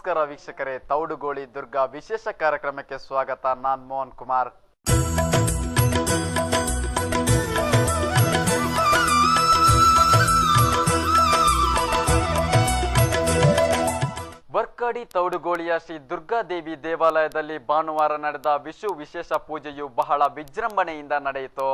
ನಮಸ್ಕಾರ ವೀಕ್ಷಕರೇ, ತೌಡುಗೋಳಿ ದುರ್ಗಾ ವಿಶೇಷ ಕಾರ್ಯಕ್ರಮಕ್ಕೆ ಸ್ವಾಗತ. ನಾನು ಮೋಹನ್ ಕುಮಾರ್. ಬರ್ಕಾಡಿ ತೌಡುಗೋಳಿಯ ಶ್ರೀ ದುರ್ಗಾದೇವಿ ದೇವಾಲಯದಲ್ಲಿ ಭಾನುವಾರ ನಡೆದ ವಿಷು ವಿಶೇಷ ಪೂಜೆಯು ಬಹಳ ವಿಜೃಂಭಣೆಯಿಂದ ನಡೆಯಿತು.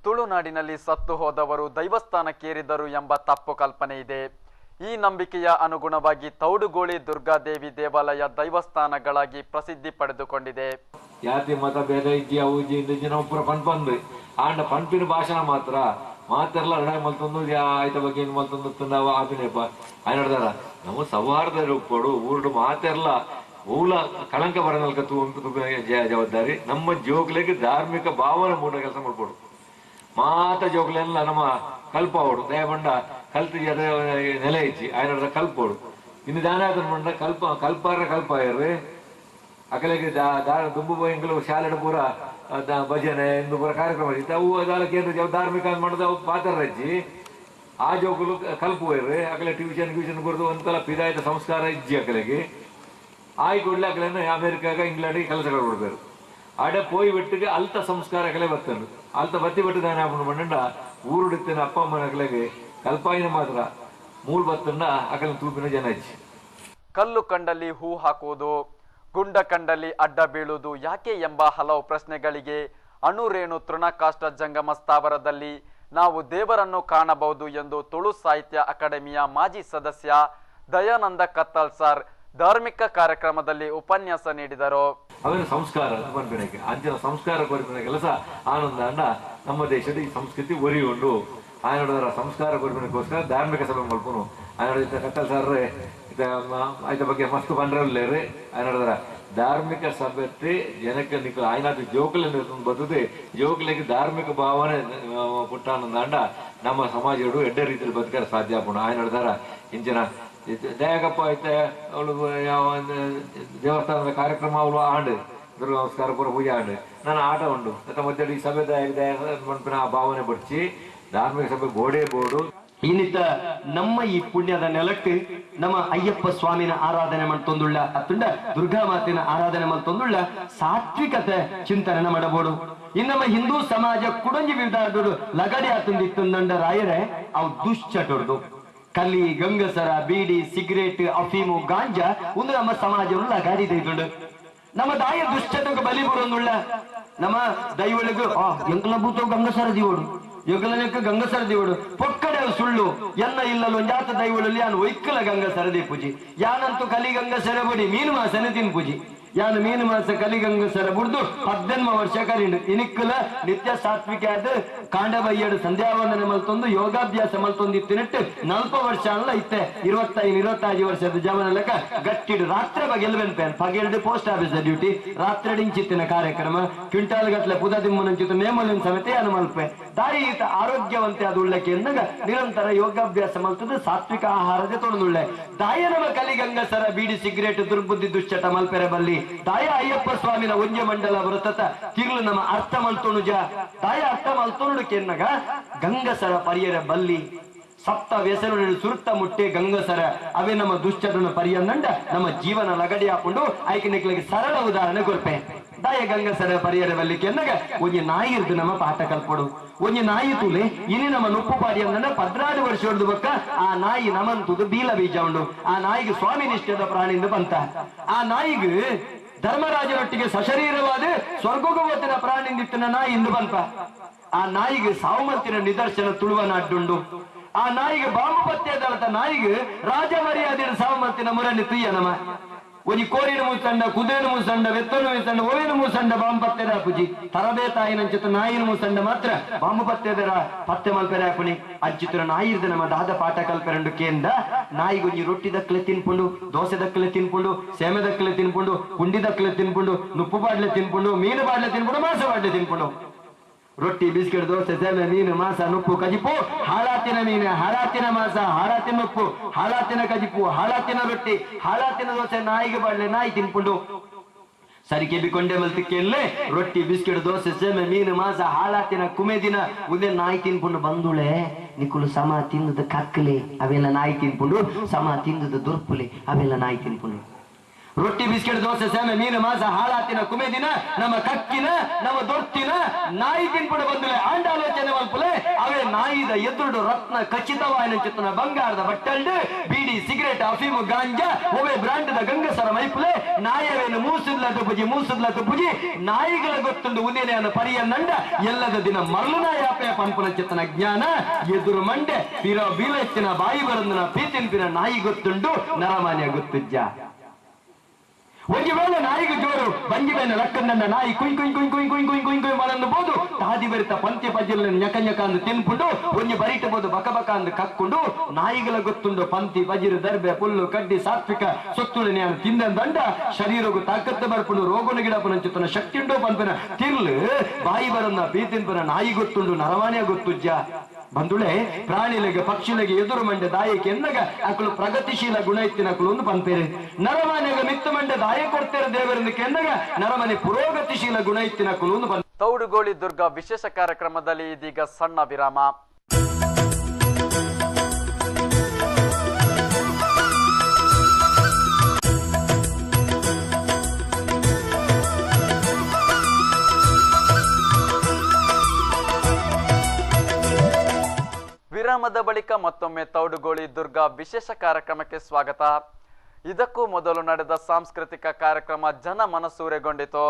ತುಳುನಾಡಿನಲ್ಲಿ ಸತ್ತು ಹೋದವರು ದೈವಸ್ಥಾನಕ್ಕೇರಿದರು ಎಂಬ ತಪ್ಪು ಕಲ್ಪನೆ ಇದೆ. ಈ ನಂಬಿಕೆಯ ಅನುಗುಣವಾಗಿ ತೌಡುಗೋಳಿ ದುರ್ಗಾದೇವಿ ದೇವಾಲಯ ದೈವಸ್ಥಾನಗಳಾಗಿ ಪ್ರಸಿದ್ಧಿ ಪಡೆದುಕೊಂಡಿದೆ. ಜಾತಿ ಮತ ಭೇದ ಇಜ್ಜಿ ಅವು ಜನ ಒಬ್ಬರ ಪಂಪಂದು ಆಂಡ ಪಂಪಿನ ಭಾಷಣ ಮಾತೆಲ್ಲ ಲಡಾಯಿ ಮಲ್ತೊಂದು ಆಯ್ತ ಬಗ್ಗೆ ಮಲ್ತೊಂದು ಆಪಿನೇಪ ಆಯ್ನ ಹೇಳ್ದಾರ ನಮ್ಮ ಸೌಹಾರ್ದ ರೂಪಡು ಊರ್ಡು ಮಾತೆಲ್ಲ ಮೂಲ ಕಳಂಕ ಬರನಲ್ಕತ್ತು ಜವಾಬ್ದಾರಿ ನಮ್ಮ ಜೋಗ್ಲಿಗೆ ಧಾರ್ಮಿಕ ಭಾವನೆ ಮೂಡ ಕೆಲಸ ಮಾಡ್ಕೊಡು ಮಾತ ಜೋಗ್ಲೆಲ್ಲ ನಮ್ಮ ಕಲ್ಪೋಡು ದಯಬಂಡ ಕಲ್ತು ನೆಲೆ ಇಚ್ಚಿ ಆಯ್ನ ಕಲ್ಪೋಡು ಇನ್ನು ದಾನ ಮಂಡ ಕಲ್ಪ ಇರ್ರಿ ಅಕಲಿಗೆ ದುಂಬು ಎಂಗ್ಲು ಶಾಲೆಡ ಪೂರ ಭಜನೆ ಎಂದು ಪೂರ ಕಾರ್ಯಕ್ರಮ ಇತ್ತು ಅವು ಅದೆಲ್ಲ ಕೇಂದ್ರ ಧಾರ್ಮಿಕ ಮಾಡಿದ ಪಾತ್ರ ರಜ್ಜಿ ಆ ಜೋಗುಲು ಕಲ್ಪುವರ್ರಿ ಅಕಲೆ ಟ್ಯೂಷನ್ ಕೊಡ್ದು ಒಂದ್ಸಲ ಪಿದಾಯದ ಸಂಸ್ಕಾರ ಇಜ್ಜಿ ಅಕಲಿಗೆ ಆಯ್ ಕೂಡಲೇ ಅಕಲನ್ನು ಅಮೆರಿಕಾಗ ಇಂಗ್ಲೆಂಡಿಗೆ ಕೆಲಸಗಳು ಕೊಡ್ಬೇಕು ಆಡೆ ಪೋಯಿ ಬಿಟ್ಟಿಗೆ ಅಲ್ತ ಸಂಸ್ಕಾರ ಅಕಲೆ ಬರ್ತಂಡು ಅಲ್ತ ಬತ್ತಿ ಬಿಟ್ಟು ದಾನ ಹಾಕೊಂಡು ಬಂಡ ಊರುಡಿತ್ತಿನ ಅಪ್ಪ ಅಮ್ಮನ ಅಕಲೆಗೆ ಕಲ್ಪಾಯಿನ ಮಾತ್ರ ಮೂಲ್ ಬತ್ತಂಡ ಅಕಲ ತೂಪಿನ ಜನ ಇಜ್ಜಿ. ಕಲ್ಲು ಕಂಡಲ್ಲಿ ಹೂ ಹಾಕುವುದು, ಗುಂಡ ಕಂಡಲ್ಲಿ ಅಡ್ಡ ಬೀಳುವುದು ಯಾಕೆ ಎಂಬ ಹಲವು ಪ್ರಶ್ನೆಗಳಿಗೆ ಅಣುರೇಣು ತೃಣಕಾಷ್ಟ ಜಂಗಮ ಸ್ಥಾವರದಲ್ಲಿ ನಾವು ದೇವರನ್ನು ಕಾಣಬಹುದು ಎಂದು ತುಳು ಸಾಹಿತ್ಯ ಅಕಾಡೆಮಿಯ ಮಾಜಿ ಸದಸ್ಯ ದಯಾನಂದ ಕತ್ತಲ್ ಸರ್ ಧಾರ್ಮಿಕ ಕಾರ್ಯಕ್ರಮದಲ್ಲಿ ಉಪನ್ಯಾಸ ನೀಡಿದರು. ಅವರ ಸಂಸ್ಕಾರ ಕೊರಪಿನಕ್ಕೆ ಅಂಚಿನ ಸಂಸ್ಕಾರ ಕೊರಪಿನ ಕೆಲಸ ಆನಂದ ಅಂಡ ನಮ್ಮ ದೇಶದ ಈ ಸಂಸ್ಕೃತಿ ಒರಿಗೊಂಡು ಆಯ್ನೋಡದರ ಸಂಸ್ಕಾರ ಕೊರಪಿನಕ್ಕೋಸ್ಕರ ಧಾರ್ಮಿಕ ಸಭೆ ಮಲ್ಪನು ಆಯ್ನೋಡ ಕತ್ತಲ್ ಸರ್ ಆಯ್ತ ಬಗ್ಗೆ ಮಸ್ತ್ ಬಂದ್ರಲ್ಲೇರಿ ಆಯ್ನೋಡದರ ಧಾರ್ಮಿಕ ಸಭೆ ಜನಕ್ಕೆ ನಿಕ್ಕ ಆಯ್ನಾದ ಜೋಕಲ ಬರ್ತದೆ ಜೋಕಲಿಗೆ ಧಾರ್ಮಿಕ ಭಾವನೆ ಪುಟ್ಟಾನಂದ ಅಂಡ ನಮ್ಮ ಸಮಾಜಗಳು ಎಡ್ಡ ರೀತಿಯಲ್ಲಿ ಬದುಕಲು ಸಾಧ್ಯ ಆಪುಣ ಆಯ್ನೋಡದಾರ ಇಂಚಿನ ದಯಾಗಪ್ಪ ಐತೆ ಅವಳು ಯಾವ ದೇವಸ್ಥಾನದ ಕಾರ್ಯಕ್ರಮ ಅವಳು ಆಂಡು ದುರ್ಗ ನಮಸ್ಕಾರ ಪೂರ ಪೂಜೆ ಆಂಡು ನಾನು ಆಟ ಉಂಡು ಮತ್ತೆ ಈ ಸಭೆ ಮನ್ಪಿನ ಆ ಭಾವನೆ ಬಡ್ಚಿ ಧಾರ್ಮಿಕ ಸಭೆ ಗೋಡೆ ಬೋರ್ಡು ಇನ್ನಿತ ನಮ್ಮ ಈ ಪುಣ್ಯದ ನೆಲಕ್ಕೆ ನಮ್ಮ ಅಯ್ಯಪ್ಪ ಸ್ವಾಮಿನ ಆರಾಧನೆ ಮಾಡ್ತೊಂದುಳ್ಳ ಅತ್ತುಂಡ ದುರ್ಗಾ ಮಾತಿನ ಆರಾಧನೆ ಮಾಡ್ತೊಂದುಳ್ಳ ಸಾತ್ವಿಕತೆ ಚಿಂತನೆ ಮಾಡಬಹುದು. ಇನ್ನಮ್ಮ ಹಿಂದೂ ಸಮಾಜ ಕುಡಂಜಿ ವಿಧಾನಗಳು ಲಗಡಿ ಆತಂದಿತ್ತಂದ ರಾಯರೇ ಅವು ದುಶ್ಚಟೊಡ್ದು ಕಲ್ಲಿ ಗಂಗಸರ ಬೀಡಿ ಸಿಗರೇಟ್ ಅಫೀಮು ಗಾಂಜಾ ಒಂದು ನಮ್ಮ ಸಮಾಜವನ್ನು ಲಗಾಡಿ ದೈದುಂಡು ನಮ್ಮ ದಾಯ ದುಶ್ಚಟಕ್ಕೆ ಬಲಿ ಬರೋದುಳ್ಳ ನಮ್ಮ ದೈವಳಿಗೂ ಎಂಕಲ ಭೂತ ಗಂಗಸರ ದಿವೋಡು ಯುಗಲನಕ್ಕೆ ಗಂಗಸರ ದಿವೋಡು ಪೊಕ್ಕಡೆ ಸುಳ್ಳು ಎನ್ನ ಇಲ್ಲಲು ಜಾತ ದೈವಳಲ್ಲಿ ಯಾನು ಒಯ್ಕಲ ಗಂಗಸರ ದೇ ಪೂಜಿ ಯಾನಂತೂ ಕಲಿ ಗಂಗಸರ ಬಡಿ ಮೀನು ಮಾಸನೆ ತಿನ್ ಪೂಜಿ ಯಾನು ಮೀನು ಮಾಸ ಕಲಿಗಂಗಸರ ಬುಡ್ದು 18 ವರ್ಷ ಕರಿಂಡು ಇನಿಕ್ಕಲ ನಿತ್ಯ ಸಾತ್ವಿಕ ಆದ ಕಾಂಡ ಬಯ್ಯಡು ಸಂಧ್ಯಾವಂದನೆ ಮಲ್ತೊಂದು ಯೋಗಾಭ್ಯಾಸ ಮಲ್ತೊಂದಿತ್ತಿನಟ್ಟು 40 ವರ್ಷ ಅಲ್ಲ ಇತ್ತೆ 25-25 ವರ್ಷದ ಜವನ ಲೆಕ್ಕ ಗಟ್ಟಿಡು ರಾತ್ರಿ ಬಗೆಲ್ವೆನ್ಪೇನ್ ಪಗೆಲ್ಡು ಪೋಸ್ಟ್ ಆಫೀಸ್ ಡ್ಯೂಟಿ ರಾತ್ರಿ ಡಿಂಚಿತ್ತಿನ ಕಾರ್ಯಕ್ರಮ ಕ್ವಿಂಟಾಲ್ ಗಟ್ಲೆ ಪುದ ದಿಮ್ಮನಂಚಿತ್ತು ನೇಮಲಿನ ಸಮೇತ ಯಾನು ಮಲ್ಪೆ ದಾಯಿ ಈತ ಆರೋಗ್ಯವಂತೆ ಅದು ಉಳ್ಳಕ್ಕೆ ಎಂದಾಗ ನಿರಂತರ ಯೋಗಾಭ್ಯಾಸ ಮಲ್ತದ ಸಾತ್ವಿಕ ಆಹಾರದ ತೊಡನುಳ್ಳೆ ದಾಯ ನಮ್ಮ ಕಲಿಗಂಗಸರ ಬೀಡಿ ಸಿಗರೇಟ್ ದುರ್ಬುದ್ಧಿ ದುಶ್ಚಟ ಮಲ್ಪೆರೆ ಬಲ್ಲಿ ದಾಯ ಅಯ್ಯಪ್ಪ ಸ್ವಾಮಿನ ಒಂಜ ಮಂಡಲ ವ್ರತತ ತಿರ್ಲು ನಮ್ಮ ಅರ್ಥ ಮಲ್ತೋಣುಜ ದಾಯ ಅರ್ಥ ಮಲ್ತೋಣಕ್ಕೆ ಎನ್ನಗ ಗಂಗಸರ ಪರಿಯರ ಬಲ್ಲಿ ಸಪ್ತ ವ್ಯಸನ ಸುರುತ್ತ ಮುಟ್ಟೆ ಗಂಗಸರ ಅವೇ ನಮ್ಮ ದುಶ್ಚಟನ ಪರಿಯನ್ನಂಡ ನಮ್ಮ ಜೀವನ ಲಗಡಿ ಹಾಕೊಂಡು ಆಯ್ಕೆ ಸರಳ ಉದಾಹರಣೆ ಕೊರ್ಪೆ ದಾಯ ಗಂಗಸರ ಪರಿಯರ ಬಲ್ಲಿಕ್ಕೆ ಎನ್ನಗ ಒಂಜಿ ನಾಯಿ ಇರ್ದು ನಮ್ಮ ಪಾಠ ಕಲ್ಪಡು ಒಂಜಿ ನಾಯಿ ತೂಲೆ ಇನಿ ನಮ್ಮ ನುಪ್ಪು ಪಾಡಿ ಅಂದ 16 ವರ್ಷ ಹೊಡೆದು ಬಕ್ಕ ಆ ನಾಯಿ ನಮಂತುದು ಬೀಲ ಬೀಜ ಉಂಡು ಆ ನಾಯಿಗೆ ಸ್ವಾಮಿ ನಿಷ್ಠದ ಪ್ರಾಣಿಯಿಂದ ಬಂತ ಆ ನಾಯಿಗೆ ಧರ್ಮರಾಜನೊಟ್ಟಿಗೆ ಸಶರೀರವಾದ ಸ್ವರ್ಗೋಗವತ್ತಿನ ಪ್ರಾಣಿಂದಿತ್ತಿನ ನಾಯಿ ಇಂದು ಬಂತ ಆ ನಾಯಿಗೆ ಸಾವುಮಂತಿನ ನಿದರ್ಶನ ತುಳುವನ ಅಡ್ಡುಂಡು ಆ ನಾಯಿಗೆ ಬಾಂಬು ಪತ್ತೆದಳತ ನಾಯಿಗೆ ರಾಜ ಮರ್ಯಾದೆ ಸಾವುಮಂತಿನ ಮುರನಿ ತುಯ್ಯ ನಮ ಒಂಜಿ ಕೋರಿನ ಮೂಸಂಡ ಕುದುರೆನ ಮೂಸಂಡ ಬೆತ್ತನ ಮೂಸಂಡ ಓವಿನ ಮೂಸಂಡ ಬಾಂಬು ಪತ್ತೆದ ಪುಜಿ ತರಬೇತಾಯಿನಂಚಿತ ನಾಯಿನ ಮೂಸಂಡ ಮಾತ್ರ ಬಾಂಬು ಪತ್ತೆದರ ಪತ್ತೆ ಮಲ್ಪೆರೆ ಹಾಪುನಿ ಅಜ್ಜಿತ್ರ ನಾಯಿ ಇರ್ದ ನಮ್ಮ ದಾದ ಪಾಠ ಕಲ್ಪೆರಂಡು ಕೇಂದ ನಾಯಿಗೊಂಜಿ ರೊಟ್ಟಿ ದಕ್ಕಲೆ ತಿನ್ಪುಂಡು ದೋಸೆ ದಕ್ಕಲೆ ತಿನ್ಪುಂಡು ಸೇಮೆ ದಕ್ಕಲೆ ತಿನ್ಪುಂಡು ಪುಂಡಿ ದಕ್ಕಲೆ ತಿನ್ಪುಂಡು ನುಪ್ಪು ಬಾಡ್ಲೆ ತಿನ್ಪುಂಡು ಮೀನು ಬಾಡ್ಲೆ ತಿನ್ಪುಂಡು ಮಾಂಸ ಬಾಡ್ಲೆ ತಿನ್ಪುಂಡು ರೊಟ್ಟಿ ಬಿಸ್ಕೆಟ್ ದೋಸೆ ಸೇಮೆ ಮೀನು ಮಾಂಸ ನುಪ್ಪು ಕಜಿಪು ಹಾಳಾತಿನ ಮೀನು ಹಾಳಾತಿನ ಮಾಂಸ ಹಾಳಾತಿನ ಉಪ್ಪು ಹಾಳಾತಿನ ಕಜಿಪು ಹಾಳಾತಿನ ರೊಟ್ಟಿ ಹಾಳಾತಿನ ದೋಸೆ ನಾಯಿಗೆ ಬಾಡ್ಲೆ ನಾಯಿ ತಿನ್ಪುಂಡು ಸರಿಗೆ ಬಿಕೊಂಡೆ ಮಲ್ತಿಕ್ಕೆಲ್ಲೇ ರೊಟ್ಟಿ ಬಿಸ್ಕೆಟ್ ದೋಸೆ ಸೇಮೆ ಮೀನು ಮಾಂಸ ಹಾಳಾತಿನ ಕುಮೆದಿನ ಉದೇ ನಾಯಿ ತಿನ್ಪುಂಡು ಬಂದುಳೆ ನಿಕ್ಕುಲು ಸಮ ತಿಂದದ ಕಕ್ಕಲೆ ಅವೆಲ್ಲ ನಾಯಿ ತಿನ್ಪುಂಡು ಸಮ ತಿಂದದ ದುರ್ಪುಲೆ ಅವೆಲ್ಲ ನಾಯಿ ತಿನ್ಪುಂಡು ರೊಟ್ಟಿ ಬಿಸ್ಕೆಟ್ ದೋಸೆ ಸೇಮೆ ಮೀನು ಮಾಂಸ ಹಾಳಾತಿನ ಕುಮೆದಿನ ನಮ್ಮ ಕಕ್ಕಿನ ನಮ್ಮ ದೊರ್ತಿನ ನಾಯಿ ತಿನ್ಪುಂಡು ಬಂದುಳೆ ಆಂಡಾಲೋಚನೆ ಮಲ್ಪುಲೆ ಅವೇ ನಾಯಿದ ಎದುರು ರತ್ನ ಖಚಿತವಾಯಿನ ಚಿತ್ತನ ಬಂಗಾರದ ಬಟ್ಟಂಡು ಬೀಡಿ ಸಿಗರೇಟ್ ಅಫೀಮು ಗಾಂಜಾ ಒವೆ ಬ್ರಾಂಡದ ಗಂಗಸರ ಮೈಪುಲೆ ನಾಯವೇನು ಮೂಸುದ್ಲ ತುಪುಜಿ ನಾಯಿಗಳ ಗೊತ್ತುಂಡು ಉದೇನೆಯನ್ನು ಪರಿಯನ್ನಂಡ ಎಲ್ಲದ ದಿನ ಮರಳು ನಾಯಾಪೆಯ ಪಂಪನ ಚಿತ್ತನ ಜ್ಞಾನ ಎದುರು ಮಂಡೆ ಪಿರೋ ಬೀಲೆತ್ತಿನ ಬಾಯಿ ಬರಂದನ ಪೀತಿನ್ಪಿನ ನಾಯಿ ಗೊತ್ತುಂಡು ನರಮಾನ್ಯ ಗೊತ್ತುಜ್ಜ ಒಂಜಿ ವೇಳೆ ನಾಯಿಗೆ ಜೋರು ಬಂಜಿ ಬೇನ ಲಕ್ಕಂದ ನಾಯಿ ಕುಯ್ ಕುಯ್ ಕುಯ್ ಕುಯ್ ಕುಯ್ ಕುಯ್ ಕುಯ್ ಕುಯ್ ಮಾಡಬಹುದು ತಾದಿ ಬರಿತ ಪಂಚೆ ಪಜ್ಜಲ ñಕ ñಕ ಅಂದು ತಿನ್ಪುಂಡು ಒಂಜಿ ಬರಿಟಬಹುದು ಬಕ ಬಕ ಅಂದು ಕಕ್ಕೊಂಡು ನಾಯಿಗಳ ಗೊತ್ತುಂಡು ಪಂತಿ ಬಜಿರು ದರ್ಬೆ ಪುಲ್ಲು ಕಡ್ಡಿ ಸಾತ್ವಿಕ ಸೊತ್ತುಳು ನ್ಯಾನು ತಿಂದಂದಂಡ ಶರೀರಗೂ ತಾಕತ್ತು ಬರ್ಪುಂಡು ರೋಗನು ಗಿಡಪನಂಚುತನ ಶಕ್ತಿ ಉಂಡು ಪಂಪಿನ ತಿರ್ಲು ಬಾಯಿ ಬರನ್ನ ಬೀತಿನ್ಪನ ನಾಯಿ ಗೊತ್ತುಂಡು ನರವಾಣ್ಯ ಗೊತ್ತುಜ್ಜ ಬಂದುಳೆ ಪ್ರಾಣಿಲೆಗೆ ಪಕ್ಷಿಲೆಗೆ ಎದುರು ಮಂಡೆ ದಾಯಕ್ಕೆ ಎನ್ನಗ ಅಕಲು ಪ್ರಗತಿಶೀಲ ಗುಣ ಇತ್ತಿನ ಅಕಲು ಒಂದು ಪಂಪೇರೆ ನರಮನೆಗ ಮಿತ್ತು ಮಂಡೆ ದಾಯ ಕೊಡ್ತೇರೆ ದೇವರಿಂದ ಕೆನ್ನಗ ನರಮನೆ ಪುರೋಗತಿಶೀಲ ಗುಣ ಇತ್ತಿನ ಅಕಲು ಒಂದು ತೌಡುಗೋಳಿ ದುರ್ಗ ವಿಶೇಷ ಕಾರ್ಯಕ್ರಮದಲ್ಲಿ ಇದೀಗ ಸಣ್ಣ ವಿರಾಮ. ವಿರಾಮದ ಬಳಿಕ ಮತ್ತೊಮ್ಮೆ ತೌಡುಗೋಳಿ ದುರ್ಗ ವಿಶೇಷ ಕಾರ್ಯಕ್ರಮಕ್ಕೆ ಸ್ವಾಗತ. ಇದಕ್ಕೂ ಮೊದಲು ನಡೆದ ಸಾಂಸ್ಕೃತಿಕ ಕಾರ್ಯಕ್ರಮ ಜನ ಮನಸೂರೆಗೊಂಡಿತು.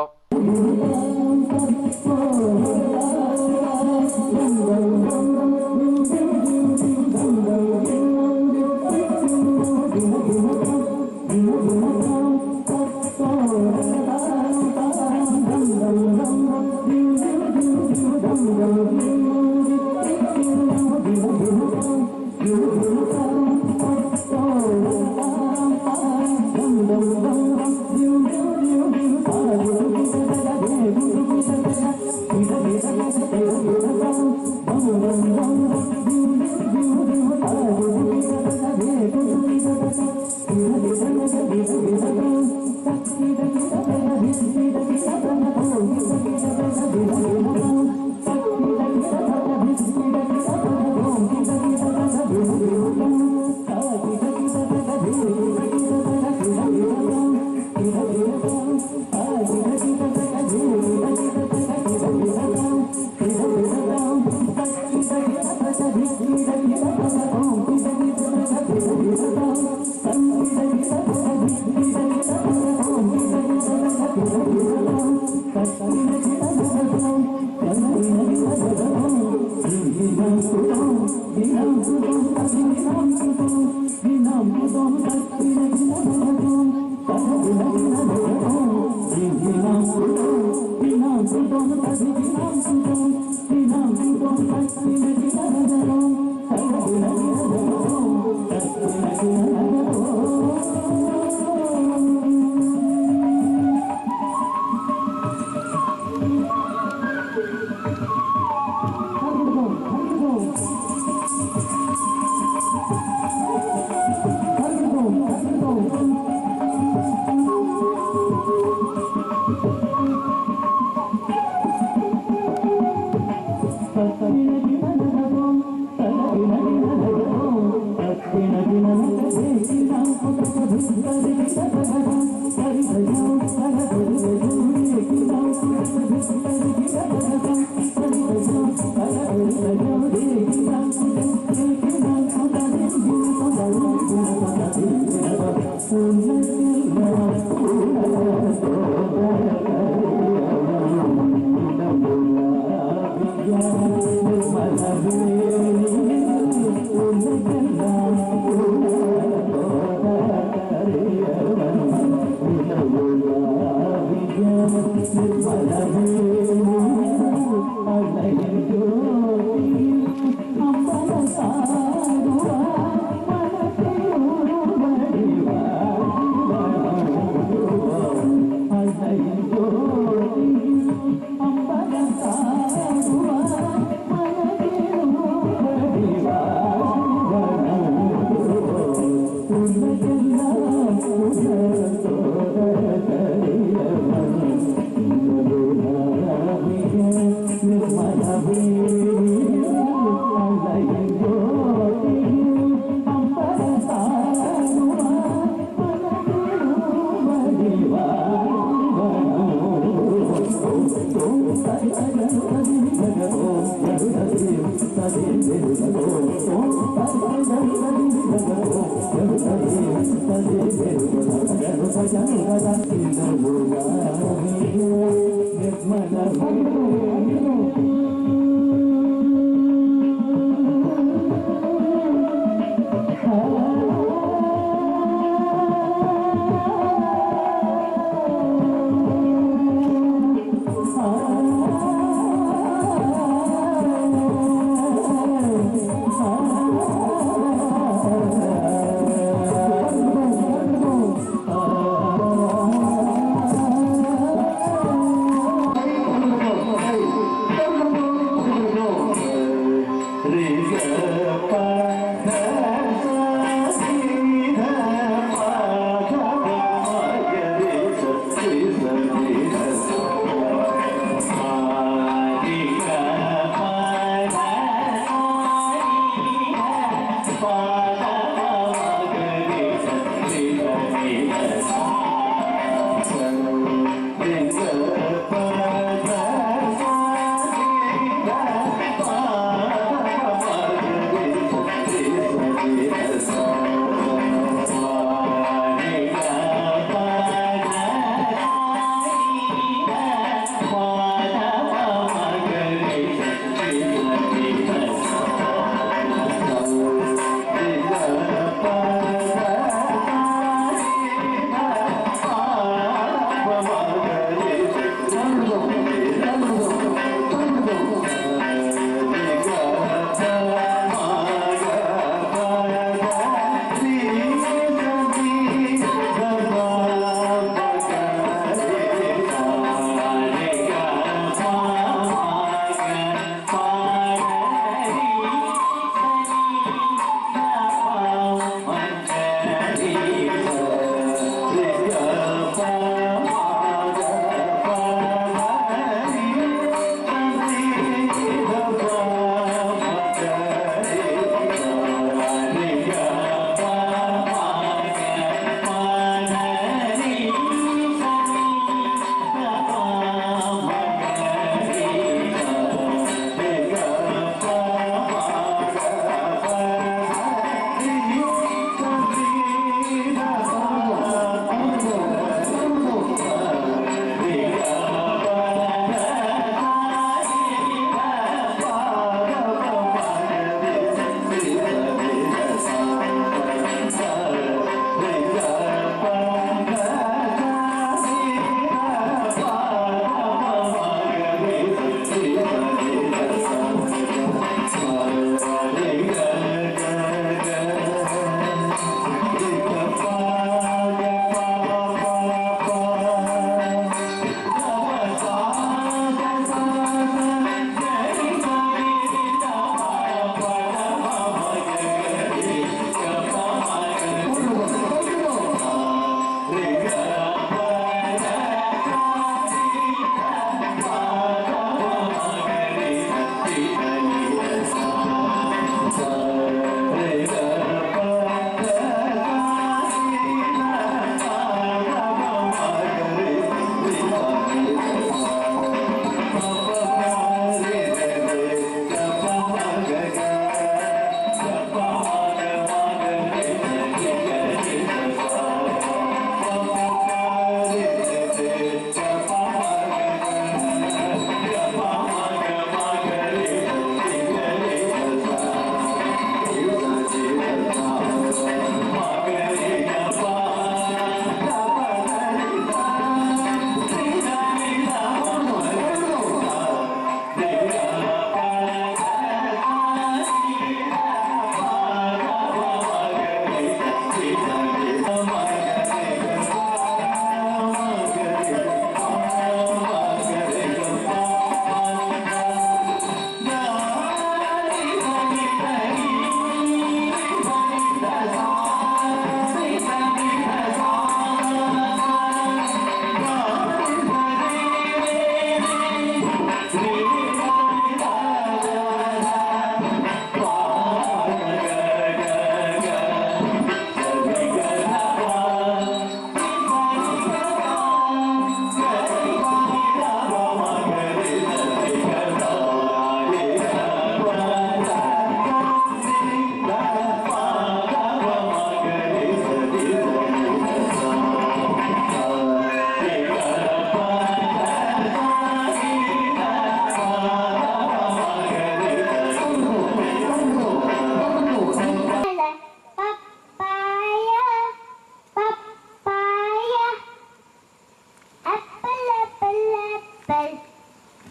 apple,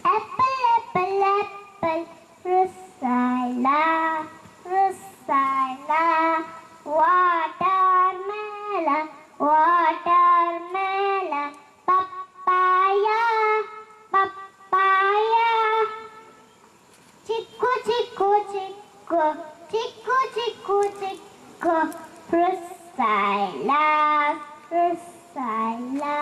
apple, apple, apple, Rusala, Rusala, watermelon, watermelon, papaya, papaya, chiku, chiku, chiku, chiku, chiku, chiku, Rusala, Rusala.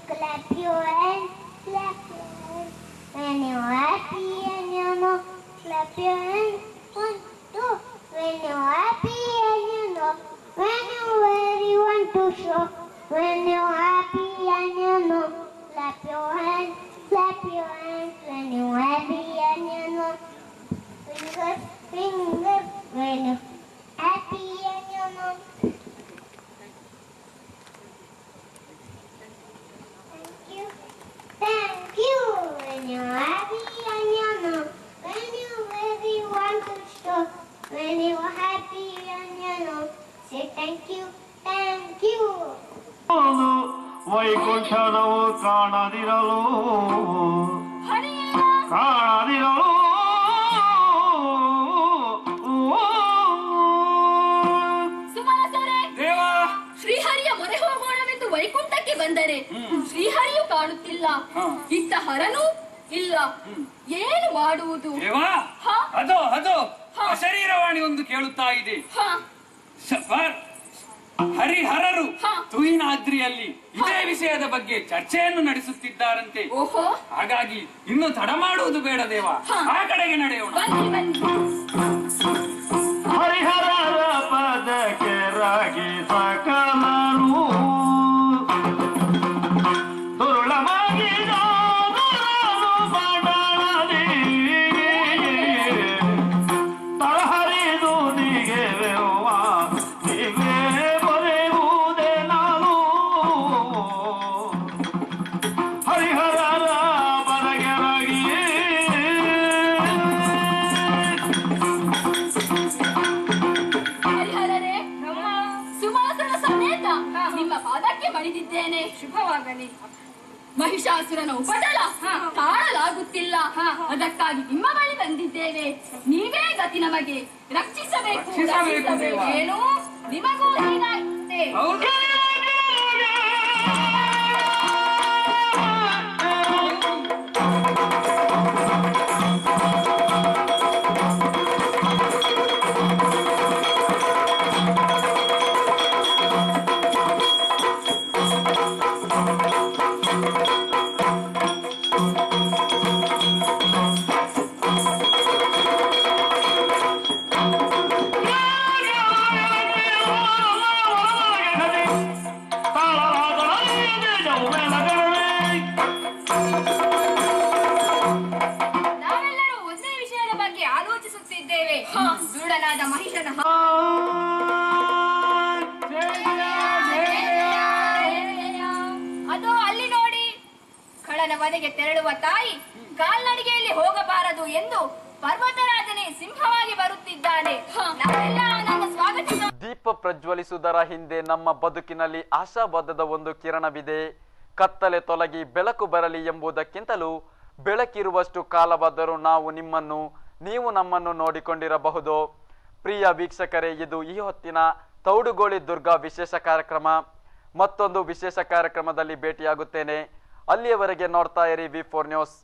Clap your hands, clap your hands. When you're happy and you know, clap your hands. 1, 2. When you're happy and you know, when you really want to show. When you're happy and you know, clap your hands, clap your hands. When you're happy and you know, fingers, fingers. When you're happy and you know. Thank you. When you're happy and you know, when you really want to show, when you're happy and you know, say thank you, thank you. ವೈಕುಂಠದವು ಕಾಣದಿರಲು ಕಾಣದಿರಲು ದೇವ ಶ್ರೀಹರಿಯ ಮೊರೆ ಹೋಗೋಣವೆಂದು ವೈಕುಂಠಕ್ಕೆ ಬಂದರೆ ಶ್ರೀಹರಿಯು ಕಾಣುತ್ತಿಲ್ಲ, ಇತ್ತ ಹರನೂ ಇಲ್ಲ. ಏನು ಮಾಡುವುದು? ಅದು ಅದು ಅಶರೀರವಾಣಿ ಒಂದು ಕೇಳುತ್ತಾ ಇದೆ. ಹರಿಹರರು ತುಯಿನಾದ್ರಿಯಲ್ಲಿ ಇದೇ ವಿಷಯದ ಬಗ್ಗೆ ಚರ್ಚೆಯನ್ನು ನಡೆಸುತ್ತಿದ್ದಾರಂತೆ. ಹಾಗಾಗಿ ಇನ್ನು ತಡ ಮಾಡುವುದು ಬೇಡ ದೇವ, ಆ ಕಡೆಗೆ ನಡೆಯೋಣ. ಹರಿಹರರ ಪದಕ್ಕೆ ರಾಗಿ ಸಕಲರು ದುರುಳಮಾಗಿದ ಮಂಡಳದಿ ತಳಹರಿದು ನಿಗೆವೆವ್ವ ನೀವೇ ಬರೆಯುವುದೇ ನಾನು ಹರಿಹರರ ಪದಕ್ಕೆ ರಾಗಿ ನಿಮ್ಮ ಪಾದಕ್ಕೆ ಮಣಿದಿದ್ದೇನೆ, ಶುಭವಾಗಲಿ. ಮಹಿಷಾಸುರನ ಉಪಟಳ ತಾಳಲಾಗುತ್ತಿಲ್ಲ, ಅದಕ್ಕಾಗಿ ನಿಮ್ಮ ಬಳಿ ಬಂದಿದ್ದೇವೆ. ನೀವೇ ಗತಿ, ನಮಗೆ ರಕ್ಷಿಸಬೇಕು. ಏನು ನಿಮಗೂ ಏನಾಗುತ್ತೆ? ನಾವೆಲ್ಲರೂ ಒಂದೇ ವಿಷಯದ ಬಗ್ಗೆ ಆಲೋಚಿಸುತ್ತಿದ್ದೇವೆ. ದುರುಡನಾದ ಮಹಿಷನ ಅದು ಅಲ್ಲಿ ನೋಡಿ, ಕಳ್ಳನ ವಧೆಗೆ ತೆರಳುವ ತಾಯಿ ಕಾಲ್ನಡಿಗೆಯಲ್ಲಿ ಹೋಗಬಾರದು ಎಂದು ಪರ್ವತರಾಜನೇ ಸಿಂಹವಾಗಿ ಬರುತ್ತಿದ್ದಾನೆ. ನಾವೆಲ್ಲ ಅವನನ್ನು ಸ್ವಾಗತಿಸ. ದೀಪ ಪ್ರಜ್ವಲಿಸುವುದರ ಹಿಂದೆ ನಮ್ಮ ಬದುಕಿನಲ್ಲಿ ಆಶಾವಾದದ ಒಂದು ಕಿರಣವಿದೆ. ಕತ್ತಲೆ ತೊಲಗಿ ಬೆಳಕು ಬರಲಿ ಎಂಬುದಕ್ಕಿಂತಲೂ ಬೆಳಕಿರುವಷ್ಟು ಕಾಲವಾದರೂ ನೀವು ನಮ್ಮನ್ನು ನೋಡಿಕೊಂಡಿರಬಹುದು. ಪ್ರಿಯ ವೀಕ್ಷಕರೇ, ಇದು ಈ ಹೊತ್ತಿನ ತೌಡುಗೋಳಿ ದುರ್ಗಾ ವಿಶೇಷ ಕಾರ್ಯಕ್ರಮ. ಮತ್ತೊಂದು ವಿಶೇಷ ಕಾರ್ಯಕ್ರಮದಲ್ಲಿ ಭೇಟಿಯಾಗುತ್ತೇನೆ. ಅಲ್ಲಿಯವರೆಗೆ ನೋಡ್ತಾ ಇರಿ V4 ನ್ಯೂಸ್.